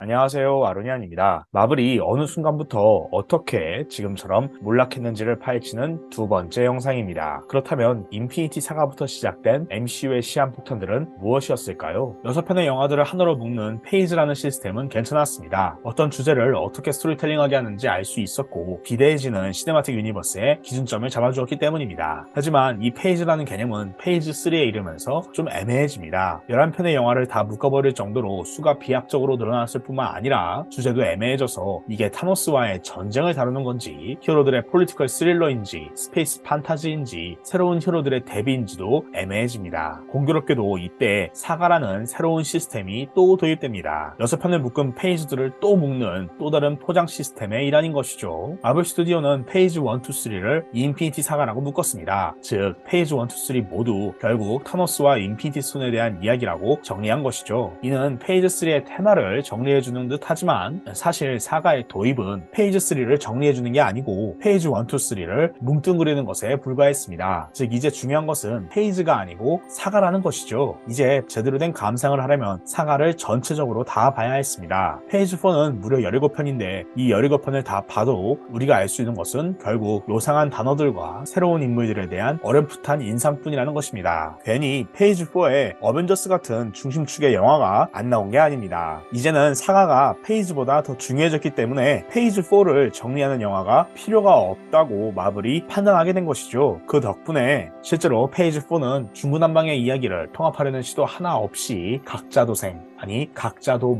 안녕하세요, 아로니안입니다. 마블이 어느 순간부터 어떻게 지금처럼 몰락했는지를 파헤치는 두 번째 영상입니다. 그렇다면 인피니티 사가부터 시작된 MCU의 시한폭탄들은 무엇이었을까요? 6편의 영화들을 하나로 묶는 페이지라는 시스템은 괜찮았습니다. 어떤 주제를 어떻게 스토리텔링하게 하는지 알 수 있었고 비대해지는 시네마틱 유니버스의 기준점을 잡아주었기 때문입니다. 하지만 이 페이지라는 개념은 페이지 3에 이르면서 좀 애매해집니다. 11편의 영화를 다 묶어버릴 정도로 수가 비약적으로 늘어났을 뿐만 아니라 주제도 애매해져서 이게 타노스와의 전쟁을 다루는 건지 히어로들의 폴리티컬 스릴러인지 스페이스 판타지인지 새로운 히어로들의 데뷔인지도 애매해집니다. 공교롭게도 이때 사가라는 새로운 시스템이 또 도입됩니다. 6편을 묶은 페이지들을 또 묶는 또 다른 포장 시스템의 일환인 것이죠. 마블 스튜디오는 페이지 1, 2, 3를 인피니티 사가라고 묶었습니다. 즉 페이지 1, 2, 3 모두 결국 타노스와 인피니티 스톤에 대한 이야기라고 정리한 것이죠. 이는 페이지 3의 테마를 정리해주는 듯 하지만 사실 사가의 도입은 페이지 3를 정리해주는 게 아니고 페이지 1, 2, 3를 뭉뚱그리는 것에 불과했습니다. 즉 이제 중요한 것은 페이지가 아니고 사가라는 것이죠. 이제 제대로 된 감상을 하려면 사가를 전체적으로 다 봐야 했습니다. 페이지 4는 무려 17편인데 이 17편을 다 봐도 우리가 알 수 있는 것은 결국 요상한 단어들과 새로운 인물들에 대한 어렴풋한 인상뿐이라는 것입니다. 괜히 페이지 4에 어벤져스 같은 중심축의 영화가 안 나온 게 아닙니다. 이제는 사가가 페이지보다 더 중요해졌기 때문에 페이지 4를 정리하는 영화가 필요가 없다고 마블이 판단하게 된 것이죠. 그 덕분에 실제로 페이지 4는 중구난방의 이야기를 통합하려는 시도 하나 없이 각자도생 아니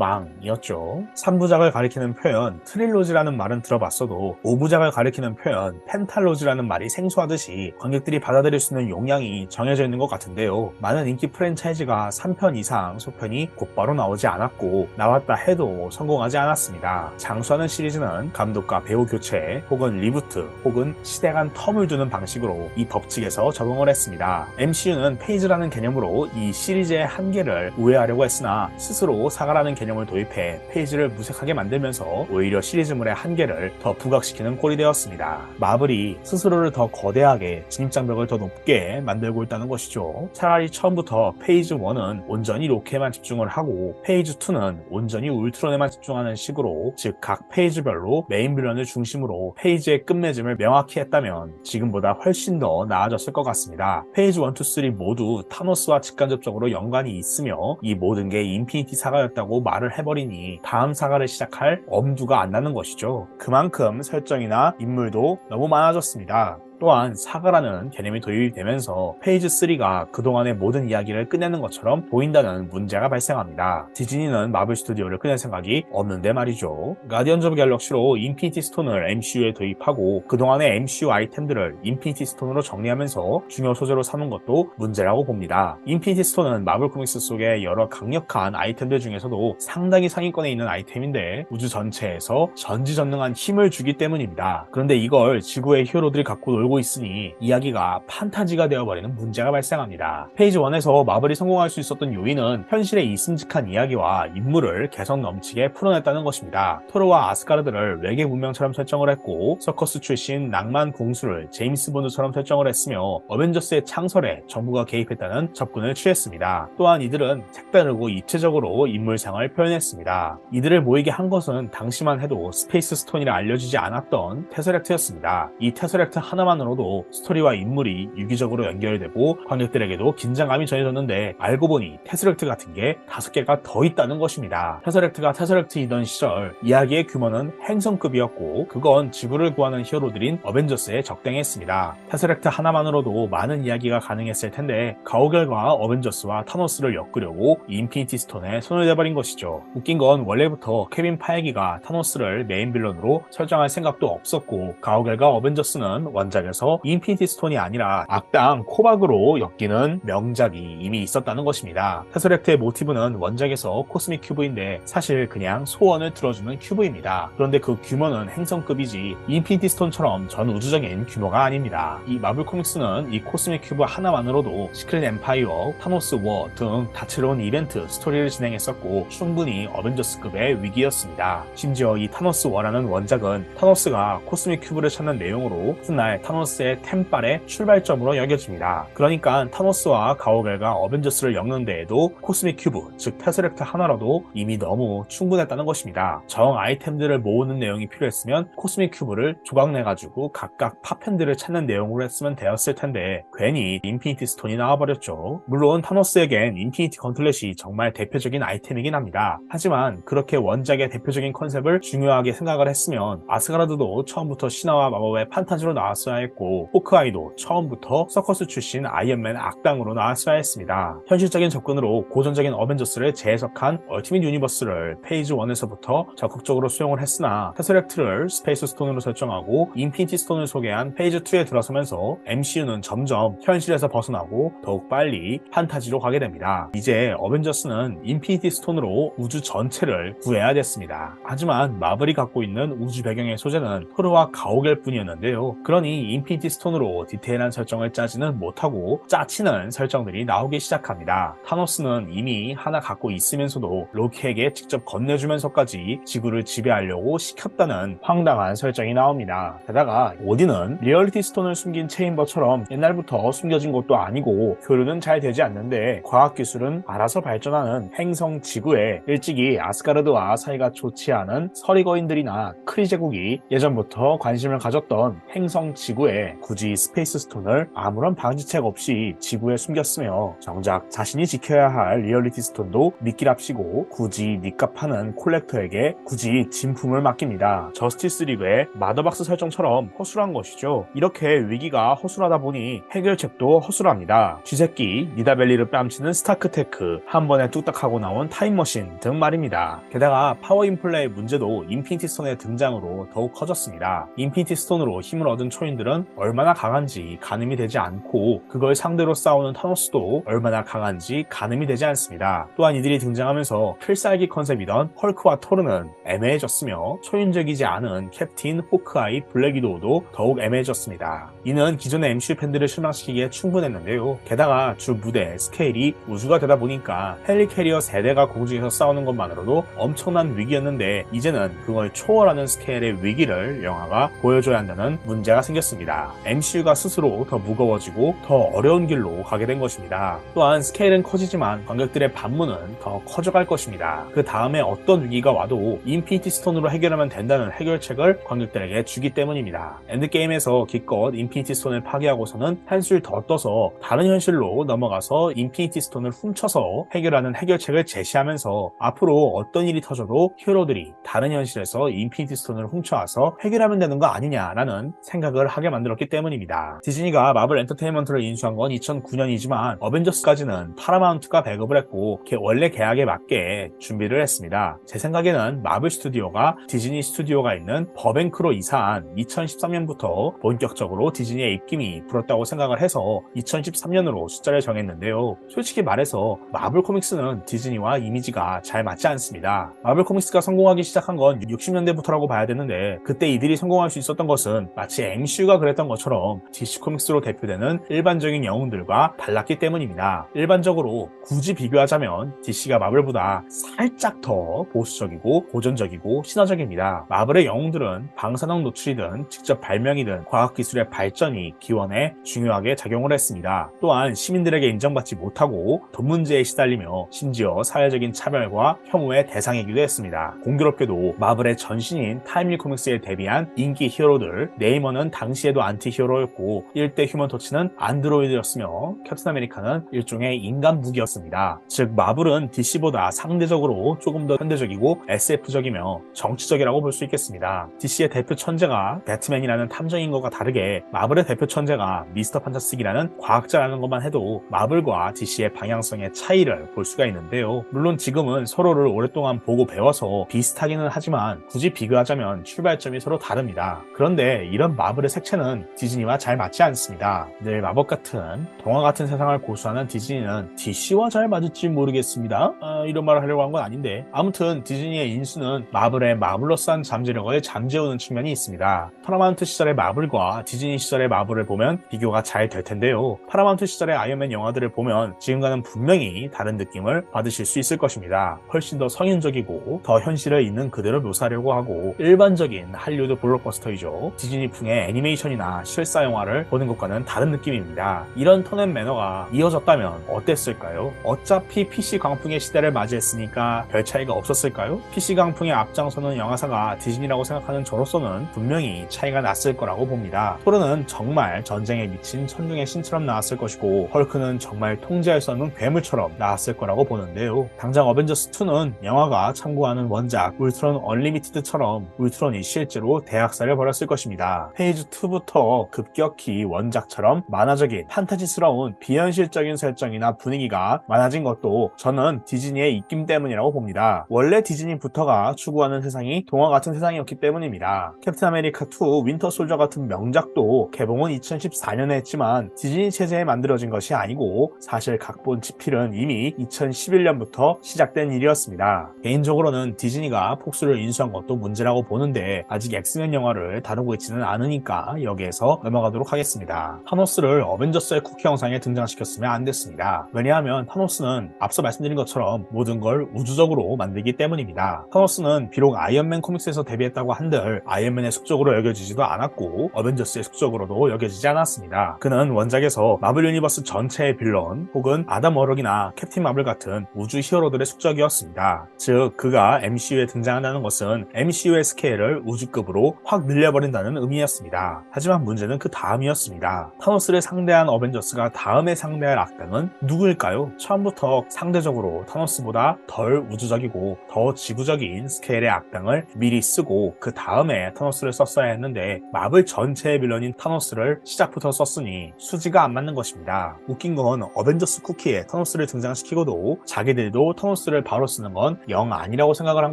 각자도망이었죠. 3부작을 가리키는 표현 트릴로지라는 말은 들어봤어도 5부작을 가리키는 표현 펜탈로지라는 말이 생소하듯이 관객들이 받아들일 수 있는 용량이 정해져 있는 것 같은데요. 많은 인기 프랜차이즈가 3편 이상 소편이 곧바로 나오지 않았고 나왔다 해도 성공하지 않았습니다. 장수하는 시리즈는 감독과 배우 교체 혹은 리부트 혹은 시대 간 텀을 두는 방식으로 이 법칙에서 적응을 했습니다. MCU는 페이지라는 개념으로 이 시리즈의 한계를 우회하려고 했으나 스스로 사가라는 개념을 도입해 페이지를 무색하게 만들면서 오히려 시리즈물의 한계를 더 부각시키는 꼴이 되었습니다. 마블이 스스로를 더 거대하게 진입장벽을 더 높게 만들고 있다는 것이죠. 차라리 처음부터 페이지 1은 온전히 로키에만 집중을 하고 페이지 2는 온전히 울트론에만 집중하는 식으로 즉 각 페이지별로 메인 빌런을 중심으로 페이지의 끝맺음을 명확히 했다면 지금보다 훨씬 더 나아졌을 것 같습니다. 페이지 1, 2, 3 모두 타노스와 직간접적으로 연관이 있으며 이 모든 게 인피니티 사가였다고 말을 해버리니 다음 사가를 시작할 엄두가 안 나는 것이죠. 그만큼 설정이나 인물도 너무 많아졌습니다. 또한 사가라는 개념이 도입되면서 페이지 3가 그동안의 모든 이야기를 끝내는 것처럼 보인다는 문제가 발생합니다. 디즈니는 마블 스튜디오를 끝낼 생각이 없는데 말이죠. 가디언즈 오브 갤럭시로 인피니티 스톤을 MCU에 도입하고 그동안의 MCU 아이템들을 인피니티 스톤으로 정리하면서 중요 소재로 삼은 것도 문제라고 봅니다. 인피니티 스톤은 마블 코믹스 속의 여러 강력한 아이템들 중에서도 상당히 상위권에 있는 아이템인데 우주 전체에서 전지전능한 힘을 주기 때문입니다. 그런데 이걸 지구의 히어로들이 갖고 놀고 있으니 이야기가 판타지가 되어버리는 문제가 발생합니다. 페이지 1에서 마블이 성공할 수 있었던 요인은 현실의 있음직한 이야기와 인물을 개성 넘치게 풀어냈다는 것입니다. 토르와 아스가르드를 외계 문명처럼 설정을 했고 서커스 출신 낭만 공수를 제임스 본드처럼 설정을 했으며 어벤져스의 창설에 정부가 개입했다는 접근을 취했습니다. 또한 이들은 색다르고 입체적으로 인물상을 표현했습니다. 이들을 모이게 한 것은 당시만 해도 스페이스 스톤이라 알려지지 않았던 테서렉트였습니다. 이 테서렉트 하나만으로도 스토리와 인물이 유기적으로 연결되고 관객들에게도 긴장감이 전해졌는데 알고 보니 테서렉트 같은 게 5개가 더 있다는 것입니다. 테서렉트가 테서렉트이던 시절 이야기의 규모는 행성급이었고 그건 지구를 구하는 히어로들인 어벤져스에 적당했습니다. 테서렉트 하나만으로도 많은 이야기가 가능했을 텐데 가오갤과 어벤져스와 타노스를 엮으려고 인피니티 스톤에 손을 대버린 것이죠. 웃긴 건 원래부터 케빈 파이기가 타노스를 메인 빌런으로 설정할 생각도 없었고 가오갤과 어벤져스는 원작에서 인피니티 스톤이 아니라 악당 코박으로 엮이는 명작이 이미 있었다는 것입니다. 테서렉트의 모티브는 원작에서 코스믹 큐브인데 사실 그냥 소원을 들어주는 큐브입니다. 그런데 그 규모는 행성급이지 인피니티 스톤처럼 전 우주적인 규모가 아닙니다. 이 마블 코믹스는 이 코스믹 큐브 하나만으로도 시크릿 엠파이어, 타노스 워 등 다채로운 이벤트, 스토리를 진행했었고 충분히 어벤져스급의 위기였습니다. 심지어 이 타노스 워라는 원작은 타노스가 코스믹 큐브를 찾는 내용으로 훗날 타노스 타노스의 템빨의 출발점으로 여겨집니다. 그러니까 타노스와 가오갤가 어벤져스를 엮는 데에도 코스믹 큐브, 즉 테스렉트 하나로도 이미 너무 충분했다는 것입니다. 정 아이템들을 모으는 내용이 필요했으면 코스믹 큐브를 조각내가지고 각각 파편들을 찾는 내용으로 했으면 되었을 텐데 괜히 인피니티 스톤이 나와버렸죠. 물론 타노스에겐 인피니티 건틀렛이 정말 대표적인 아이템이긴 합니다. 하지만 그렇게 원작의 대표적인 컨셉을 중요하게 생각을 했으면 아스가르드도 처음부터 신화와 마법의 판타지로 나왔어야 했고 호크아이도 처음부터 서커스 출신 아이언맨 악당으로 나왔어야 했습니다. 현실적인 접근으로 고전적인 어벤져스를 재해석한 얼티밋 유니버스를 페이지 1에서부터 적극적으로 수용을 했으나 테스렉트를 스페이스 스톤으로 설정하고 인피니티 스톤을 소개한 페이지 2에 들어서면서 MCU는 점점 현실에서 벗어나고 더욱 빨리 판타지로 가게 됩니다. 이제 어벤져스는 인피니티 스톤으로 우주 전체를 구해야 됐습니다. 하지만 마블이 갖고 있는 우주 배경의 소재는 토르와 가오갤 뿐이었는데요. 그러니 인피니티 스톤으로 디테일한 설정을 짜지는 못하고 짜치는 설정들이 나오기 시작합니다. 타노스는 이미 하나 갖고 있으면서도 로키에게 직접 건네주면서까지 지구를 지배하려고 시켰다는 황당한 설정이 나옵니다. 게다가 오딘은 리얼리티 스톤을 숨긴 체인버처럼 옛날부터 숨겨진 것도 아니고 교류는 잘 되지 않는데 과학기술은 알아서 발전하는 행성 지구에 일찍이 아스가르드와 사이가 좋지 않은 서리거인들이나 크리 제국이 예전부터 관심을 가졌던 행성 지구에 굳이 스페이스 스톤을 아무런 방지책 없이 지구에 숨겼으며 정작 자신이 지켜야 할 리얼리티 스톤도 믿기랍시고 굳이 닉값하는 콜렉터에게 굳이 진품을 맡깁니다. 저스티스 리그의 마더박스 설정처럼 허술한 것이죠. 이렇게 위기가 허술하다 보니 해결책도 허술합니다. 쥐새끼 니다벨리를 뺨치는 스타크테크, 한 번에 뚝딱하고 나온 타임머신 등 말입니다. 게다가 파워 인플레의 문제도 인피니티 스톤의 등장으로 더욱 커졌습니다. 인피니티 스톤으로 힘을 얻은 초인들은 얼마나 강한지 가늠이 되지 않고 그걸 상대로 싸우는 타노스도 얼마나 강한지 가늠이 되지 않습니다. 또한 이들이 등장하면서 필살기 컨셉이던 헐크와 토르는 애매해졌으며 초인적이지 않은 캡틴, 호크아이, 블랙 위도우도 더욱 애매해졌습니다. 이는 기존의 MCU 팬들을 실망시키기에 충분했는데요. 게다가 주 무대 스케일이 우주가 되다 보니까 헬리캐리어 세대가 공중에서 싸우는 것만으로도 엄청난 위기였는데 이제는 그걸 초월하는 스케일의 위기를 영화가 보여줘야 한다는 문제가 생겼습니다. MCU가 스스로 더 무거워지고 더 어려운 길로 가게 된 것입니다. 또한 스케일은 커지지만 관객들의 반문은 더 커져갈 것입니다. 그 다음에 어떤 위기가 와도 인피니티 스톤으로 해결하면 된다는 해결책을 관객들에게 주기 때문입니다. 엔드게임에서 기껏 인피니티 스톤을 파괴하고서는 한술 더 떠서 다른 현실로 넘어가서 인피니티 스톤을 훔쳐서 해결하는 해결책을 제시하면서 앞으로 어떤 일이 터져도 히어로들이 다른 현실에서 인피니티 스톤을 훔쳐와서 해결하면 되는 거 아니냐라는 생각을 하게 만들었기 때문입니다. 디즈니가 마블 엔터테인먼트를 인수한 건 2009년이지만 어벤져스까지는 파라마운트가 배급을 했고 원래 계약에 맞게 준비를 했습니다. 제 생각에는 마블 스튜디오가 디즈니 스튜디오가 있는 버뱅크로 이사한 2013년부터 본격적으로 디즈니의 입김이 불었다고 생각을 해서 2013년으로 숫자를 정했는데요. 솔직히 말해서 마블 코믹스는 디즈니와 이미지가 잘 맞지 않습니다. 마블 코믹스가 성공하기 시작한 건 60년대부터라고 봐야 되는데 그때 이들이 성공할 수 있었던 것은 마치 MCU가 그랬던 것처럼 DC 코믹스로 대표되는 일반적인 영웅들과 달랐기 때문입니다. 일반적으로 굳이 비교하자면 DC가 마블보다 살짝 더 보수적이고 고전적이고 신화적입니다. 마블의 영웅들은 방사능 노출이든 직접 발명이든 과학기술의 발전이 기원에 중요하게 작용을 했습니다. 또한 시민들에게 인정받지 못하고 돈 문제에 시달리며 심지어 사회적인 차별과 혐오의 대상이기도 했습니다. 공교롭게도 마블의 전신인 타임리 코믹스에 데뷔한 인기 히어로들, 네이머는 당시에도 안티 히어로였고 1대 휴먼 토치는 안드로이드였으며 캡틴 아메리카는 일종의 인간 무기였습니다. 즉 마블은 DC보다 상대적으로 조금 더 현대적이고 SF적이며 정치적이라고 볼 수 있겠습니다. DC의 대표 천재가 배트맨이라는 탐정인 것과 다르게 마블의 대표 천재가 미스터 판타스틱이라는 과학자라는 것만 해도 마블과 DC의 방향성의 차이를 볼 수가 있는데요. 물론 지금은 서로를 오랫동안 보고 배워서 비슷하기는 하지만 굳이 비교하자면 출발점이 서로 다릅니다. 그런데 이런 마블의 색채는 디즈니와 잘 맞지 않습니다. 늘 마법 같은 동화 같은 세상을 고수하는 디즈니는 DC와 잘 맞을지 모르겠습니다. 이런 말을 하려고 한 건 아닌데 아무튼 디즈니의 인수는 마블의 마블러스한 잠재력을 잠재우는 측면이 있습니다. 파라마운트 시절의 마블과 디즈니 시절의 마블을 보면 비교가 잘 될 텐데요. 파라마운트 시절의 아이언맨 영화들을 보면 지금과는 분명히 다른 느낌을 받으실 수 있을 것입니다. 훨씬 더 성인적이고 더 현실을 있는 그대로 묘사하려고 하고 일반적인 할리우드 블록버스터이죠. 디즈니풍의 애니메이션 애니메이션이나 실사 영화를 보는 것과는 다른 느낌입니다. 이런 톤 앤 매너가 이어졌다면 어땠을까요? 어차피 PC 광풍의 시대를 맞이했으니까 별 차이가 없었을까요? PC 광풍의 앞장서는 영화사가 디즈니라고 생각하는 저로서는 분명히 차이가 났을 거라고 봅니다. 토르는 정말 전쟁에 미친 천중의 신처럼 나왔을 것이고, 헐크는 정말 통제할 수 없는 괴물처럼 나왔을 거라고 보는데요. 당장 어벤져스2는 영화가 참고하는 원작 울트론 얼리미티드처럼 울트론이 실제로 대학살을 벌였을 것입니다. 페이지 2부터 급격히 원작처럼 만화적인 판타지스러운 비현실적인 설정이나 분위기가 많아진 것도 저는 디즈니의 입김 때문이라고 봅니다. 원래 디즈니부터가 추구하는 세상이 동화 같은 세상이었기 때문입니다. 캡틴 아메리카 2 윈터 솔저 같은 명작도 개봉은 2014년에 했지만 디즈니 체제에 만들어진 것이 아니고 사실 각본 집필은 이미 2011년부터 시작된 일이었습니다. 개인적으로는 디즈니가 폭스를 인수한 것도 문제라고 보는데 아직 엑스맨 영화를 다루고 있지는 않으니까 여기에서 넘어가도록 하겠습니다. 타노스를 어벤져스의 쿠키 영상에 등장시켰으면 안 됐습니다. 왜냐하면 타노스는 앞서 말씀드린 것처럼 모든 걸 우주적으로 만들기 때문입니다. 타노스는 비록 아이언맨 코믹스에서 데뷔했다고 한들 아이언맨의 숙적으로 여겨지지도 않았고 어벤져스의 숙적으로도 여겨지지 않았습니다. 그는 원작에서 마블 유니버스 전체의 빌런 혹은 아담 워럭이나 캡틴 마블 같은 우주 히어로들의 숙적이었습니다. 즉 그가 MCU에 등장한다는 것은 MCU의 스케일을 우주급으로 확 늘려버린다는 의미였습니다. 하지만 문제는 그 다음이었습니다. 타노스를 상대한 어벤져스가 다음에 상대할 악당은 누구일까요? 처음부터 상대적으로 타노스보다 덜 우주적이고 더 지구적인 스케일의 악당을 미리 쓰고 그 다음에 타노스를 썼어야 했는데 마블 전체의 빌런인 타노스를 시작부터 썼으니 수지가 안 맞는 것입니다. 웃긴 건 어벤져스 쿠키에 타노스를 등장시키고도 자기들도 타노스를 바로 쓰는 건 영 아니라고 생각을 한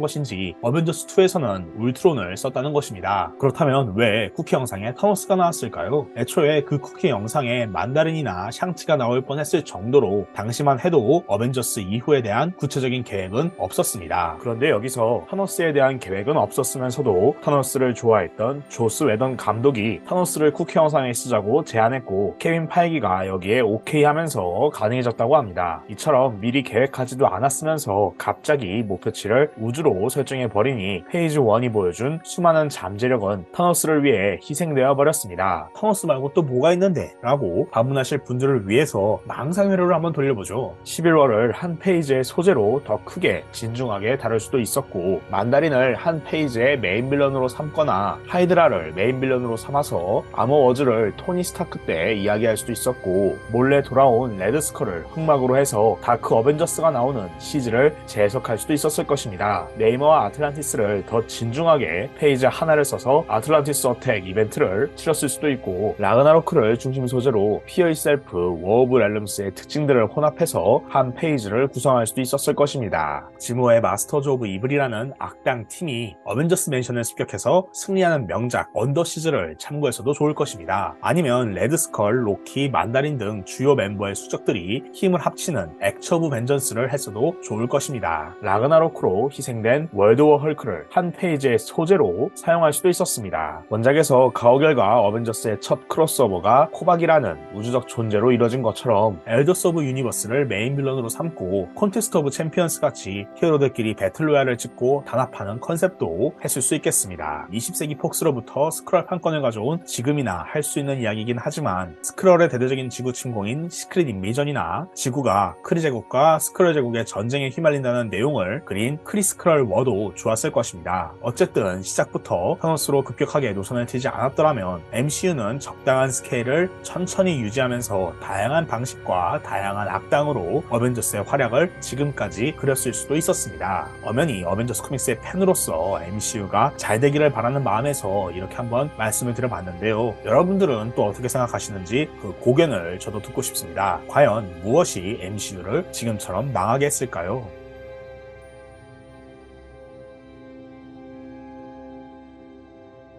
것인지 어벤져스2에서는 울트론을 썼다는 것입니다. 그렇다면 왜 쿠키 영상에 타노스가 나왔을까요? 애초에 그 쿠키 영상에 만다린이나 샹치가 나올 뻔했을 정도로 당시만 해도 어벤져스 이후에 대한 구체적인 계획은 없었습니다. 그런데 여기서 타노스에 대한 계획은 없었으면서도 타노스를 좋아했던 조스 웨던 감독이 타노스를 쿠키 영상에 쓰자고 제안했고 케빈 파이기가 여기에 오케이 하면서 가능해졌다고 합니다. 이처럼 미리 계획하지도 않았으면서 갑자기 목표치를 우주로 설정해버리니 페이지 1이 보여준 수많은 잠재력은 타노스를 위해 희생되어 버렸습니다. 타노스 말고 또 뭐가 있는데? 라고 반문하실 분들을 위해서 망상회로를 한번 돌려보죠. 11월을 한 페이지의 소재로 더 크게 진중하게 다룰 수도 있었고 만다린을 한 페이지의 메인 빌런으로 삼거나 하이드라를 메인 빌런으로 삼아서 아머워즈를 토니 스타크 때 이야기할 수도 있었고 몰래 돌아온 레드스컬을 흑막으로 해서 다크 어벤져스가 나오는 시즈를 재해석할 수도 있었을 것입니다. 네이머와 아틀란티스를 더 진중하게 페이지 하나를 써서 아틀란티스 어택 이벤트를 치렀을 수도 있고 라그나로크를 중심 소재로 피어 이셀프, 워 오브 렐름스의 특징들을 혼합해서 한 페이지를 구성할 수도 있었을 것입니다. 지모의 마스터즈 오브 이블이라는 악당 팀이 어벤져스 맨션을 습격해서 승리하는 명작 언더시즈를 참고해서도 좋을 것입니다. 아니면 레드스컬, 로키, 만다린 등 주요 멤버의 수적들이 힘을 합치는 액처 오브 벤전스를 했어도 좋을 것입니다. 라그나로크로 희생된 월드 워 헐크를 한 페이지의 소재로 사용할 수도 있었습니다. 원작에서 가오갤과 어벤져스의 첫 크로스오버가 코박이라는 우주적 존재로 이뤄진 것처럼 엘더스 오브 유니버스를 메인 빌런으로 삼고 콘테스트 오브 챔피언스 같이 히어로들끼리 배틀로얄을 찍고 단합하는 컨셉도 했을 수 있겠습니다. 20세기 폭스로부터 스크럴 판권을 가져온 지금이나 할 수 있는 이야기이긴 하지만 스크럴의 대대적인 지구 침공인 시크릿 인베이전이나 지구가 크리 제국과 스크럴 제국의 전쟁에 휘말린다는 내용을 그린 크리스크럴 워도 좋았을 것입니다. 어쨌든 시작부터 타노스로 급격하게 노선을 트지 않았더라면 MCU는 적당한 스케일을 천천히 유지하면서 다양한 방식과 다양한 악당으로 어벤져스의 활약을 지금까지 그렸을 수도 있었습니다. 엄연히 어벤져스 코믹스의 팬으로서 MCU가 잘 되기를 바라는 마음에서 이렇게 한번 말씀을 드려봤는데요. 여러분들은 또 어떻게 생각하시는지 그 고견을 저도 듣고 싶습니다. 과연 무엇이 MCU를 지금처럼 망하게 했을까요?